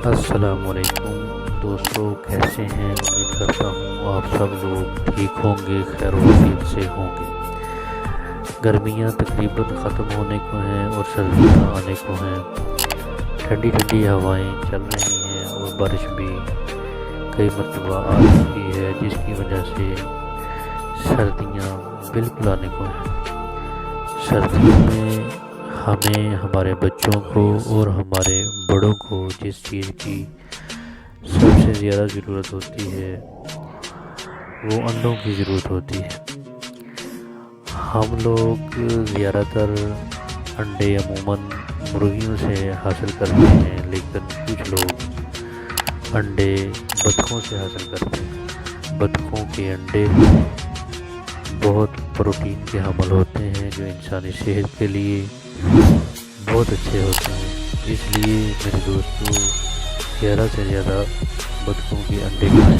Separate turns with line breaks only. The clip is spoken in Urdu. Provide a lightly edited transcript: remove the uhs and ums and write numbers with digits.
السلام علیکم دوستو، کیسے ہیں؟ امید کرتا ہوں آپ سب لوگ ٹھیک ہوں گے، خیر وافیت سے ہوں گے۔ گرمیاں تقریباً ختم ہونے کو ہیں اور سردیاں آنے کو ہیں۔ ٹھنڈی ٹھنڈی ہوائیں چل رہی ہیں اور بارش بھی کئی مرتبہ آ چکی ہے، جس کی وجہ سے سردیاں بالکل آنے کو ہیں۔ سردیوں میں ہمیں، ہمارے بچوں کو اور ہمارے بڑوں کو جس چیز کی سب سے زیادہ ضرورت ہوتی ہے وہ انڈوں کی ضرورت ہوتی ہے۔ ہم لوگ زیادہ تر انڈے عموماً مرغیوں سے حاصل کرتے ہیں، لیکن کچھ لوگ انڈے بطخوں سے حاصل کرتے ہیں۔ بطخوں کے انڈے بہت پروٹین کے حامل ہوتے ہیں، جو انسانی صحت کے لیے بہت اچھے ہوتے ہیں۔ اس لیے میرے دوستو، زیادہ سے زیادہ بطخوں کے انڈے کھائیں۔